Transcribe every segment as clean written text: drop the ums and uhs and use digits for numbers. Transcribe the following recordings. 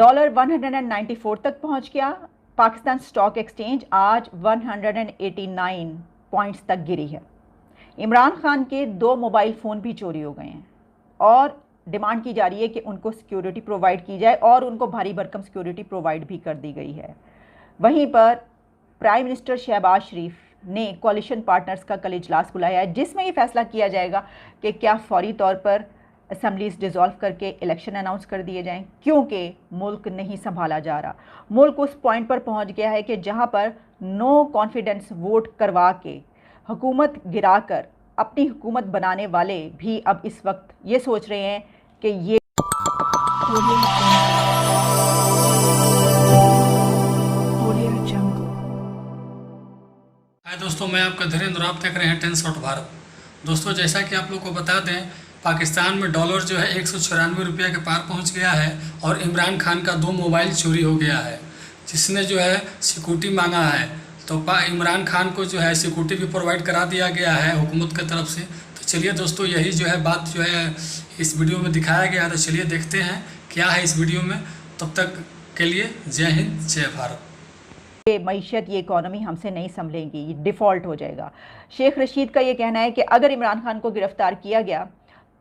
Dollar 194 तक पहुंच गया। पाकिस्तान स्टॉक एक्सचेंज आज 189 पॉइंट्स तक गिरी है। इमरान खान के 2 मोबाइल फ़ोन भी चोरी हो गए हैं और डिमांड की जा रही है कि उनको सिक्योरिटी प्रोवाइड की जाए और उनको भारी भरकम सिक्योरिटी प्रोवाइड भी कर दी गई है। वहीं पर प्राइम मिनिस्टर शहबाज शरीफ ने कोalition पार्टनर्स का कल इजलास बुलाया है, जिसमें ये फैसला किया जाएगा कि क्या फौरी तौर पर असम्बलीज डिज़ोल्व करके इलेक्शन अनाउंस कर दिए जाएं, क्योंकि मुल्क नहीं संभाला जा रहा। मुल्क उस पॉइंट पर पहुंच गया है कि जहां पर नो कॉन्फिडेंस वोट करवा के हुकूमत गिराकर अपनी हुकूमत बनाने वाले भी अब इस वक्त ये सोच रहे हैं कि ये हाय दोस्तों, मैं आपका धीरेन्द्र। आप देख रहे हैं 10 शॉट भारत। दोस्तों, जैसा कि आप लोग को बता दें, पाकिस्तान में डॉलर जो है 194 रुपये के पार पहुंच गया है और इमरान खान का 2 मोबाइल चोरी हो गया है, जिसने जो है सिक्योरिटी मांगा है। तो इमरान खान को जो है सिक्योरिटी भी प्रोवाइड करा दिया गया है हुकूमत की तरफ से। तो चलिए दोस्तों, यही जो है बात जो है इस वीडियो में दिखाया गया है। तो चलिए देखते हैं क्या है इस वीडियो में। तब तक के लिए जय हिंद, जय भारत। ये मईशत, ये इकॉनमी हमसे नहीं संभलेगी, ये डिफ़ॉल्ट हो जाएगा। शेख रशीद का ये कहना है कि अगर इमरान खान को गिरफ्तार किया गया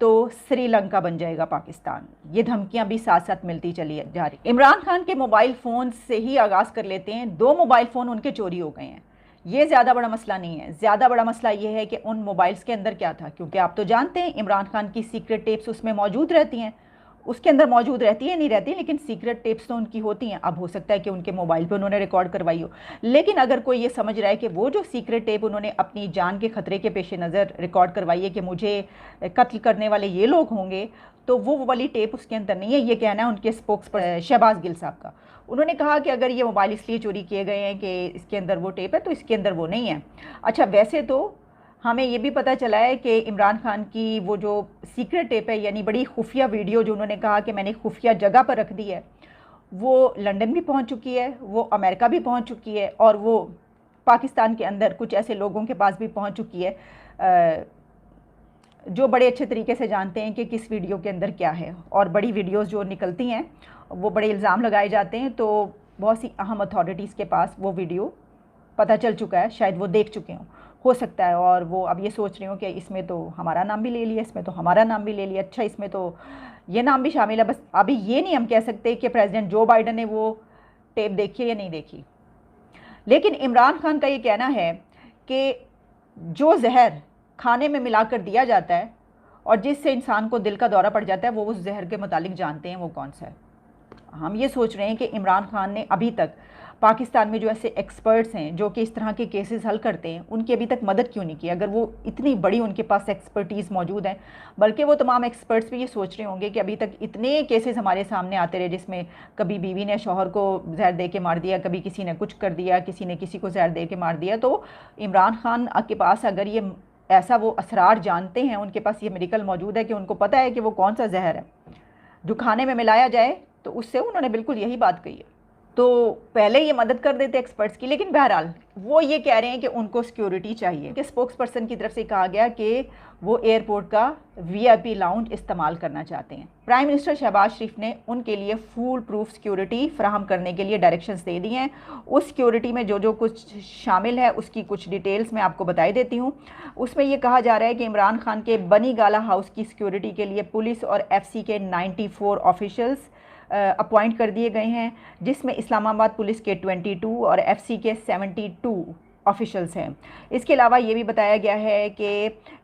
तो श्रीलंका बन जाएगा पाकिस्तान। ये धमकियां भी साथ साथ मिलती चली जा रही। इमरान खान के मोबाइल फ़ोन से ही आगाज़ कर लेते हैं। 2 मोबाइल फ़ोन उनके चोरी हो गए हैं। ये ज़्यादा बड़ा मसला नहीं है। ज़्यादा बड़ा मसला ये है कि उन मोबाइल्स के अंदर क्या था, क्योंकि आप तो जानते हैं इमरान खान की सीक्रेट टेप्स उसमें मौजूद रहती हैं। उसके अंदर मौजूद रहती है नहीं रहती, लेकिन सीक्रेट टेप्स तो उनकी होती हैं। अब हो सकता है कि उनके मोबाइल पे उन्होंने रिकॉर्ड करवाई हो, लेकिन अगर कोई ये समझ रहा है कि वो जो सीक्रेट टेप उन्होंने अपनी जान के ख़तरे के पेश नज़र रिकॉर्ड करवाई है कि मुझे कत्ल करने वाले ये लोग होंगे, तो वो वाली टेप उसके अंदर नहीं है। ये कहना है उनके स्पोक्स पर शहबाज गिल साहब का। उन्होंने कहा कि अगर ये मोबाइल इसलिए चोरी किए गए हैं कि इसके अंदर वो टेप है, तो इसके अंदर वो नहीं है। अच्छा, वैसे तो हमें ये भी पता चला है कि इमरान खान की वो जो सीक्रेट टेप है, यानी बड़ी खुफिया वीडियो जो उन्होंने कहा कि मैंने खुफिया जगह पर रख दी है, वो लंदन भी पहुंच चुकी है, वो अमेरिका भी पहुंच चुकी है और वो पाकिस्तान के अंदर कुछ ऐसे लोगों के पास भी पहुंच चुकी है जो बड़े अच्छे तरीके से जानते हैं कि किस वीडियो के अंदर क्या है। और बड़ी वीडियोस जो निकलती हैं, वो बड़े इल्ज़ाम लगाए जाते हैं, तो बहुत सी अहम अथॉरिटीज़ के पास वो वीडियो पता चल चुका है, शायद वो देख चुके हों, हो सकता है। और वो अब ये सोच रही हूँ कि इसमें तो हमारा नाम भी ले लिया, इसमें तो हमारा नाम भी ले लिया, अच्छा इसमें तो ये नाम भी शामिल है। बस अभी ये नहीं हम कह सकते कि प्रेसिडेंट जो बाइडन ने वो टेप देखी या नहीं देखी। लेकिन इमरान खान का ये कहना है कि जो जहर खाने में मिलाकर दिया जाता है और जिससे इंसान को दिल का दौरा पड़ जाता है, वो उस जहर के मुतालिक जानते हैं वो कौन सा है। हम ये सोच रहे हैं कि इमरान खान ने अभी तक पाकिस्तान में जो ऐसे एक्सपर्ट्स हैं जो कि इस तरह के केसेस हल करते हैं, उनकी अभी तक मदद क्यों नहीं की। अगर वो इतनी बड़ी उनके पास एक्सपर्टीज़ मौजूद है, बल्कि वो तमाम एक्सपर्ट्स भी ये सोच रहे होंगे कि अभी तक इतने केसेस हमारे सामने आते रहे जिसमें कभी बीवी ने शौहर को जहर दे के मार दिया, कभी किसी ने कुछ कर दिया, किसी ने किसी को जहर दे के मार दिया। तो इमरान खान के पास अगर ये ऐसा वो असरार जानते हैं, उनके पास ये मेडिकल मौजूद है कि उनको पता है कि वो कौन सा जहर है जो खाने में मिलाया जाए, तो उससे उन्होंने बिल्कुल यही बात कही है। तो पहले ये मदद कर देते एक्सपर्ट्स की, लेकिन बहरहाल वो ये कह रहे हैं कि उनको सिक्योरिटी चाहिए। कि स्पोक्स पर्सन की तरफ से कहा गया कि वो एयरपोर्ट का वीआईपी लाउंज इस्तेमाल करना चाहते हैं। प्राइम मिनिस्टर शहबाज शरीफ ने उनके लिए फुल प्रूफ सिक्योरिटी फराहम करने के लिए डायरेक्शंस दे दी हैं। उस सिक्योरिटी में जो जो कुछ शामिल है उसकी कुछ डिटेल्स मैं आपको बताई देती हूँ। उसमें ये कहा जा रहा है कि इमरान खान के बनी गाला हाउस की सिक्योरिटी के लिए पुलिस और एफसी के 94 ऑफिशल्स अपॉइंट कर दिए गए हैं, जिसमें इस्लामाबाद पुलिस के 22 और एफसी के 72 ऑफिशल्स हैं। इसके अलावा ये भी बताया गया है कि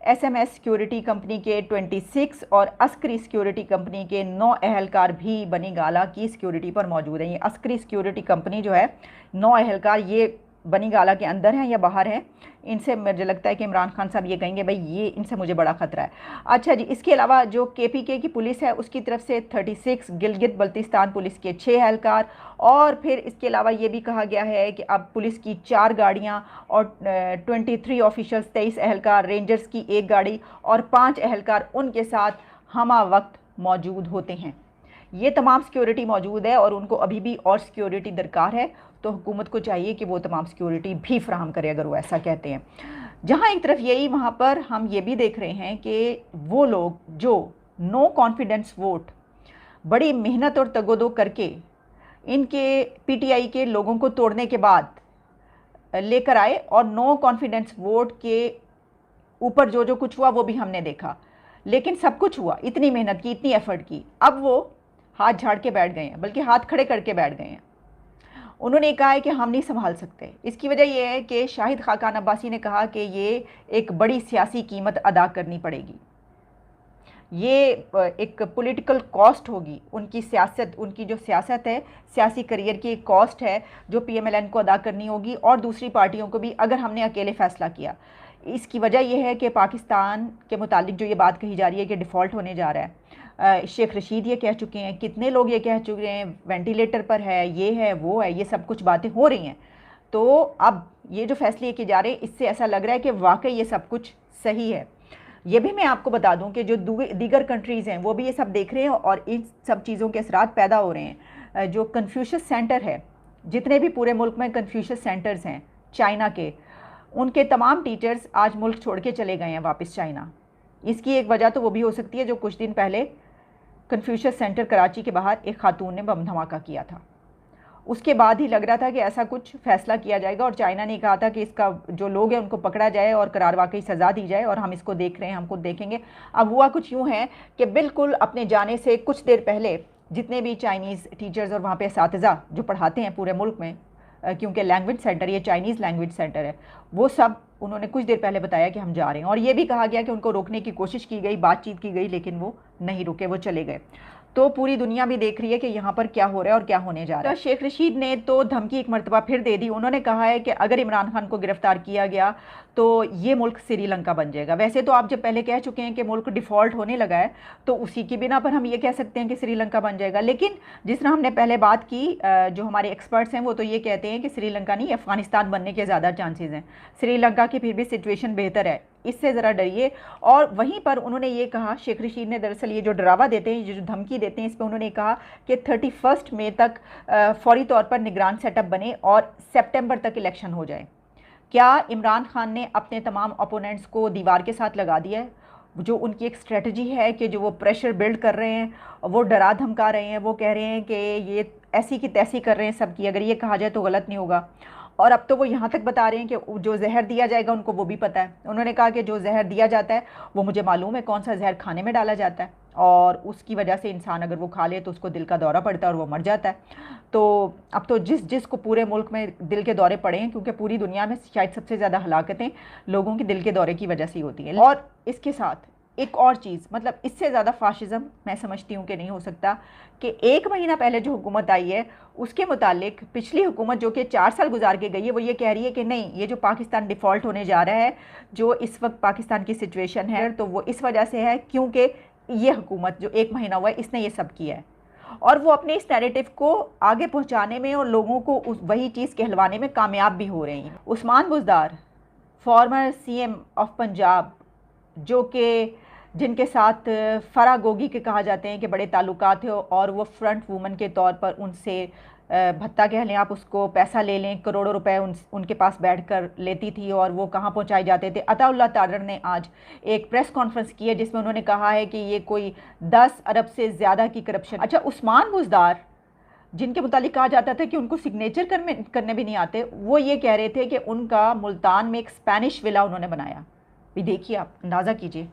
एसएमएस सिक्योरिटी कंपनी के 26 और अस्करी सिक्योरिटी कंपनी के 9 अहलकार भी बनी गाला की सिक्योरिटी पर मौजूद हैं। ये अस्करी सिक्योरिटी कंपनी जो है, 9 अहलकार ये बनी गाला के अंदर हैं या बाहर हैं। इनसे मुझे लगता है कि इमरान खान साहब ये कहेंगे भाई ये इनसे मुझे बड़ा ख़तरा है। अच्छा जी, इसके अलावा जो केपीके की पुलिस है उसकी तरफ से 36, गिलगित बल्तिस्तान पुलिस के 6 एहलकार, और फिर इसके अलावा ये भी कहा गया है कि अब पुलिस की 4 गाड़ियाँ और 23 ऑफिशल्स, 23 एहलकार, रेंजर्स की 1 गाड़ी और 5 एहलकार उनके साथ हमा वक्त मौजूद होते हैं। ये तमाम सिक्योरिटी मौजूद है और उनको अभी भी और सिक्योरिटी दरकार है, तो हुकूमत को चाहिए कि वो तमाम सिक्योरिटी भी फ्राहम करे अगर वो ऐसा कहते हैं। जहाँ एक तरफ यही, वहाँ पर हम ये भी देख रहे हैं कि वो लोग जो नो कॉन्फिडेंस वोट बड़ी मेहनत और तगोदो करके इनके पीटीआई के लोगों को तोड़ने के बाद लेकर आए और नो कॉन्फिडेंस वोट के ऊपर जो जो कुछ हुआ वो भी हमने देखा। लेकिन सब कुछ हुआ, इतनी मेहनत की, इतनी एफर्ट की, अब वो हाथ झाड़ के बैठ गए हैं, बल्कि हाथ खड़े करके बैठ गए हैं। उन्होंने कहा है कि हम नहीं संभाल सकते। इसकी वजह यह है कि शाहिद खाकान अब्बासी ने कहा कि ये एक बड़ी सियासी कीमत अदा करनी पड़ेगी, ये एक पॉलिटिकल कॉस्ट होगी उनकी सियासत, उनकी जो सियासत है, सियासी करियर की एक कॉस्ट है जो पीएमएलएन को अदा करनी होगी और दूसरी पार्टियों को भी, अगर हमने अकेले फैसला किया। इसकी वजह यह है कि पाकिस्तान के मुतालिक जो ये बात कही जा रही है कि डिफ़ॉल्ट होने जा रहा है, शेख रशीद ये कह चुके हैं, कितने लोग ये कह चुके हैं, वेंटिलेटर पर है, ये है, वो है, ये सब कुछ बातें हो रही हैं। तो अब ये जो फैसले किए जा रहे हैं, इससे ऐसा लग रहा है कि वाकई ये सब कुछ सही है। ये भी मैं आपको बता दूं कि जो दीगर कंट्रीज़ हैं वो भी ये सब देख रहे हैं और इन सब चीज़ों के असरात पैदा हो रहे हैं। जो कन्फ्यूशियस सेंटर है, जितने भी पूरे मुल्क में कन्फ्यूशियस सेंटर्स हैं चाइना के, उनके तमाम टीचर्स आज मुल्क छोड़ के चले गए हैं वापस चाइना। इसकी एक वजह तो वो भी हो सकती है जो कुछ दिन पहले कन्फ्यूशियस सेंटर कराची के बाहर एक खातून ने बम धमाका किया था। उसके बाद ही लग रहा था कि ऐसा कुछ फैसला किया जाएगा और चाइना ने कहा था कि इसका जो लोग हैं उनको पकड़ा जाए और करार वाकई सज़ा दी जाए और हम इसको देख रहे हैं, हम खुद देखेंगे। अब हुआ कुछ यूँ है कि बिल्कुल अपने जाने से कुछ देर पहले जितने भी चाइनीज़ टीचर्स और वहाँ पे असातिज़ा जो पढ़ाते हैं पूरे मुल्क में, क्योंकि लैंग्वेज सेंटर ये चाइनीज़ लैंग्वेज सेंटर है, वो सब उन्होंने कुछ देर पहले बताया कि हम जा रहे हैं। और ये भी कहा गया कि उनको रोकने की कोशिश की गई, बातचीत की गई, लेकिन वो नहीं रुके, वो चले गए। तो पूरी दुनिया भी देख रही है कि यहाँ पर क्या हो रहा है और क्या होने जा रहा है। शेख रशीद ने तो धमकी एक मरतबा फिर दे दी। उन्होंने कहा है कि अगर इमरान खान को गिरफ्तार किया गया तो ये मुल्क श्रीलंका बन जाएगा। वैसे तो आप जब पहले कह चुके हैं कि मुल्क डिफ़ॉल्ट होने लगा है, तो उसी की बिना पर हम ये कह सकते हैं कि श्रीलंका बन जाएगा। लेकिन जिस तरह हमने पहले बात की, जो हमारे एक्सपर्ट्स हैं वो तो ये कहते हैं कि श्रीलंका नहीं, अफ़गानिस्तान बनने के ज़्यादा चांसेज़ हैं। श्रीलंका की फिर भी सिचुएशन बेहतर है, इससे ज़रा डरिए। और वहीं पर उन्होंने ये कहा, शेख रशीद ने दरअसल ये जो डरावा देते हैं, ये जो धमकी देते हैं, इस पर उन्होंने कहा कि 31 मई तक फौरी तौर पर निगरान सेटअप बने और सितंबर तक इलेक्शन हो जाए। क्या इमरान खान ने अपने तमाम ओपोनेंट्स को दीवार के साथ लगा दिया है? जो उनकी एक स्ट्रेटजी है कि जो वो प्रेशर बिल्ड कर रहे हैं, वो डरा धमका रहे हैं, वो कह रहे हैं कि ये ऐसी की तैसी कर रहे हैं सबकी, अगर ये कहा जाए तो गलत नहीं होगा। और अब तो वो यहाँ तक बता रहे हैं कि जो जहर दिया जाएगा उनको वो भी पता है। उन्होंने कहा कि जो जहर दिया जाता है वो मुझे मालूम है कौन सा जहर खाने में डाला जाता है, और उसकी वजह से इंसान अगर वो खा ले तो उसको दिल का दौरा पड़ता है और वो मर जाता है। तो अब तो जिस को पूरे मुल्क में दिल के दौरे पड़े हैं, क्योंकि पूरी दुनिया में शायद सबसे ज़्यादा हलाकतें लोगों की दिल के दौरे की वजह से होती हैं। और इसके साथ एक और चीज़, मतलब इससे ज़्यादा फाशिज़म मैं समझती हूँ कि नहीं हो सकता, कि 1 महीना पहले जो हुकूमत आई है उसके मुतालिक पिछली हुकूमत जो कि 4 साल गुजार के गई है, वो ये कह रही है कि नहीं, ये जो पाकिस्तान डिफ़ॉल्ट होने जा रहा है, जो इस वक्त पाकिस्तान की सिचुएशन है, तो वो इस वजह से है क्योंकि ये हुकूमत जो 1 महीना हुआ है इसने ये सब किया है। और वो अपने इस नैरेटिव को आगे पहुँचाने में और लोगों को वही चीज़ कहलवाने में कामयाब भी हो रही हैं। Usman Buzdar, farmer CM of Punjab, जो कि जिनके साथ फरा गोगी के कहा जाते हैं कि बड़े ताल्लुकात थे, और वो फ्रंट वूमन के तौर पर उनसे भत्ता कह लें आप उसको, पैसा ले लें, करोड़ों रुपए उनके पास बैठकर लेती थी और वो कहाँ पहुँचाए जाते थे। अताउल्लाह तादर ने आज एक प्रेस कॉन्फ्रेंस की है जिसमें उन्होंने कहा है कि ये कोई 10 अरब से ज़्यादा की करप्शन। अच्छा, उस्मान बुज़दार जिनके मुतालिक कहा जाता था कि उनको सिग्नेचर करने भी नहीं आते, वो ये कह रहे थे कि उनका मुल्तान में एक स्पेनिश विला उन्होंने बनाया। भी देखिए, आप अंदाज़ा कीजिए,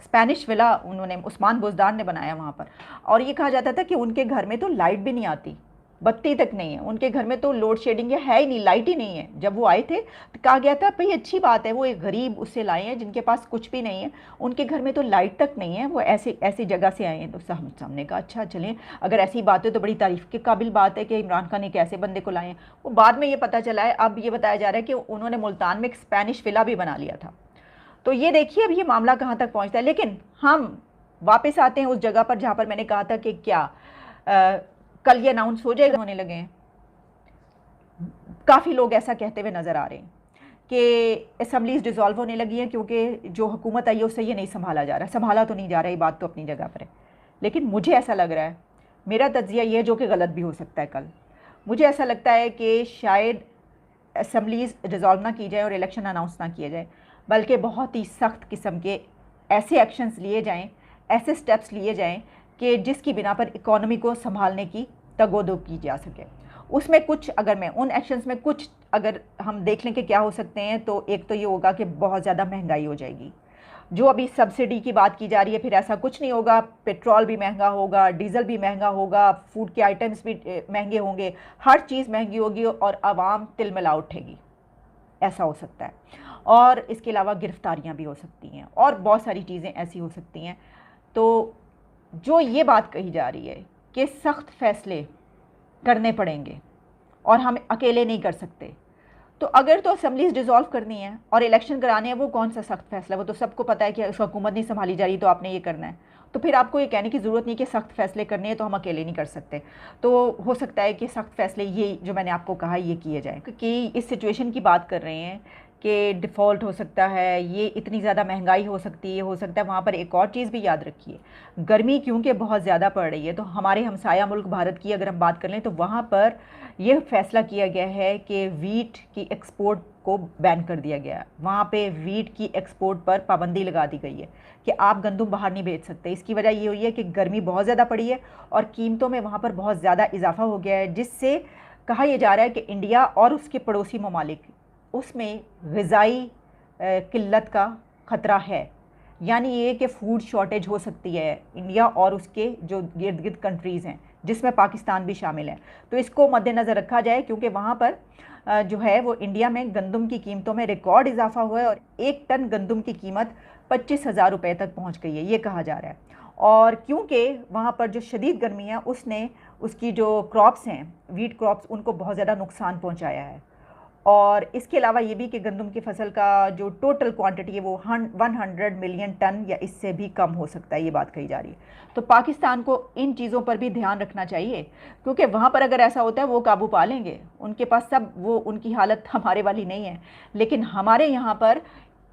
स्पेनिश विला उन्होंने, उस्मान बुज़दार ने बनाया वहाँ पर। और ये कहा जाता था कि उनके घर में तो लाइट भी नहीं आती, बत्ती तक नहीं है, उनके घर में तो लोड शेडिंग है ही नहीं, लाइट ही नहीं है। जब वो आए थे तो कहा गया था भाई अच्छी बात है, वो एक गरीब उससे लाए हैं जिनके पास कुछ भी नहीं है, उनके घर में तो लाइट तक नहीं है, वो ऐसी जगह से आए हैं। तो हमने कहा अच्छा चलें, अगर ऐसी बात है तो बड़ी तारीफ़ के काबिल बात है कि इमरान खान एक ऐसे बंदे को लाए हैं। वो बाद में ये पता चला है, अब ये बताया जा रहा है कि उन्होंने मुल्तान में एक स्पेनिश विला भी बना लिया था। तो ये देखिए अब ये मामला कहाँ तक पहुँचता है। लेकिन हम वापस आते हैं उस जगह पर जहाँ पर मैंने कहा था कि क्या कल ये अनाउंस हो जाएगा, होने लगे हैं। काफ़ी लोग ऐसा कहते हुए नज़र आ रहे हैं कि असम्बलीज डिज़ोल्व होने लगी हैं क्योंकि जो हुकूमत आई है उससे ये नहीं संभाला जा रहा। संभाला तो नहीं जा रहा, ये बात तो अपनी जगह पर है, लेकिन मुझे ऐसा लग रहा है, मेरा तज्जिया ये है जो कि गलत भी हो सकता है कल, मुझे ऐसा लगता है कि शायद असम्बलीज डिज़ोल्व ना की जाए और इलेक्शन अनाउंस ना किया जाए, बल्कि बहुत ही सख्त किस्म के ऐसे एक्शंस लिए जाएं, ऐसे स्टेप्स लिए जाएं कि जिसकी बिना पर इकॉनमी को संभालने की तगोदो की जा सके। उसमें कुछ अगर मैं उन एक्शंस में कुछ अगर हम देख लें कि क्या हो सकते हैं, तो एक तो ये होगा कि बहुत ज़्यादा महंगाई हो जाएगी। जो अभी सब्सिडी की बात की जा रही है, फिर ऐसा कुछ नहीं होगा। पेट्रोल भी महंगा होगा, डीजल भी महंगा होगा, फूड के आइटम्स भी महंगे होंगे, हर चीज़ महंगी होगी और आवाम तिलमिला उठेगी, ऐसा हो सकता है। और इसके अलावा गिरफ्तारियां भी हो सकती हैं और बहुत सारी चीज़ें ऐसी हो सकती हैं। तो जो ये बात कही जा रही है कि सख्त फैसले करने पड़ेंगे और हम अकेले नहीं कर सकते, तो अगर तो असम्बलीज डिज़ोल्व करनी है और इलेक्शन कराने हैं, वो कौन सा सख्त फैसला, वो तो सबको पता है कि उस हुकूमत नहीं संभाली जा रही तो आपने ये करना है। तो फिर आपको ये कहने की ज़रूरत नहीं कि सख्त फैसले करने हैं तो हम अकेले नहीं कर सकते। तो हो सकता है कि सख्त फैसले ये जो मैंने आपको कहा ये किए जाएँ, क्योंकि इस सिचुएशन की बात कर रहे हैं कि डिफ़ॉल्ट हो सकता है, ये इतनी ज़्यादा महंगाई हो सकती है, हो सकता है वहाँ पर एक और चीज़ भी याद रखिए, गर्मी क्योंकि बहुत ज़्यादा पड़ रही है। तो हमारे हमसाया मुल्क भारत की अगर हम बात कर लें तो वहाँ पर यह फ़ैसला किया गया है कि वीट की एक्सपोर्ट को बैन कर दिया गया है। वहाँ पे वीट की एक्सपोर्ट पर पाबंदी लगा दी गई है कि आप गंदम बाहर नहीं भेज सकते। इसकी वजह ये हुई है कि गर्मी बहुत ज़्यादा पड़ी है और कीमतों में वहाँ पर बहुत ज़्यादा इजाफा हो गया है, जिससे कहा यह जा रहा है कि इंडिया और उसके पड़ोसी ममालिक उसमें ग़िज़ाई किल्लत का ख़तरा है। यानी ये कि फ़ूड शॉर्टेज हो सकती है इंडिया और उसके जो इर्द गिर्द कंट्रीज़ हैं, जिसमें पाकिस्तान भी शामिल है। तो इसको मद्देनज़र रखा जाए, क्योंकि वहाँ पर जो है वो इंडिया में गंदम की कीमतों में रिकॉर्ड इजाफा हुआ है और 1 टन गंदम की कीमत 25,000 रुपये तक पहुँच गई है, ये कहा जा रहा है। और क्योंकि वहाँ पर जो शदीद गर्मी है उसने उसकी जो क्रॉप्स हैं, वीट क्रॉप्स, उनको बहुत ज़्यादा नुकसान पहुँचाया है। और इसके अलावा ये भी कि गंदम की फसल का जो टोटल क्वांटिटी है वो 100 मिलियन टन या इससे भी कम हो सकता है, ये बात कही जा रही है। तो पाकिस्तान को इन चीज़ों पर भी ध्यान रखना चाहिए, क्योंकि वहाँ पर अगर ऐसा होता है वो काबू पा लेंगे, उनके पास सब, वो उनकी हालत हमारे वाली नहीं है। लेकिन हमारे यहाँ पर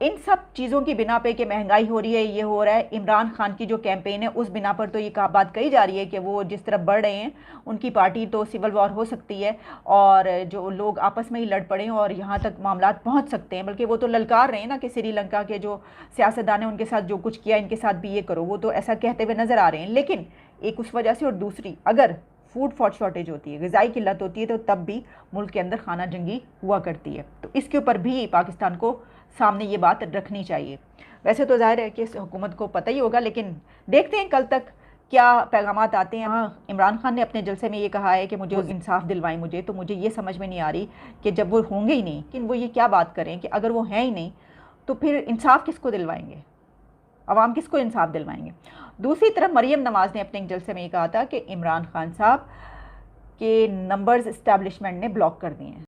इन सब चीज़ों की बिना पे कि महंगाई हो रही है, ये हो रहा है, इमरान खान की जो कैंपेन है उस बिना पर तो ये बात कही जा रही है कि वो जिस तरफ बढ़ रहे हैं उनकी पार्टी तो सिविल वॉर हो सकती है और जो लोग आपस में ही लड़ पड़े और यहाँ तक मामला पहुँच सकते हैं। बल्कि वो तो ललकार रहे हैं ना कि श्रीलंका के जो सियासतदान हैं उनके साथ जो कुछ किया इनके साथ भी ये करो, वो तो ऐसा कहते हुए नज़र आ रहे हैं। लेकिन एक उस वजह से और दूसरी, अगर फूड शॉर्टेज होती है, ग़िज़ाई किल्लत होती है, तो तब भी मुल्क के अंदर खाना जंगी हुआ करती है। तो इसके ऊपर भी पाकिस्तान को सामने ये बात रखनी चाहिए। वैसे तो जाहिर है कि इस हुकूमत को पता ही होगा, लेकिन देखते हैं कल तक क्या पैगामात आते हैं। हाँ, इमरान खान ने अपने जलसे में ये कहा है कि मुझे इंसाफ दिलवाएं मुझे, तो मुझे ये समझ में नहीं आ रही कि जब वो होंगे ही नहीं, लेकिन वो ये क्या बात करें कि अगर वो हैं ही नहीं तो फिर इंसाफ किसको दिलवाएंगे, अवाम किसको इंसाफ दिलवाएंगे। दूसरी तरफ मरीम नवाज़ ने अपने एक जलसे में ये कहा था कि इमरान खान साहब के नंबर्स इस्टेब्लिशमेंट ने ब्लॉक कर दिए हैं।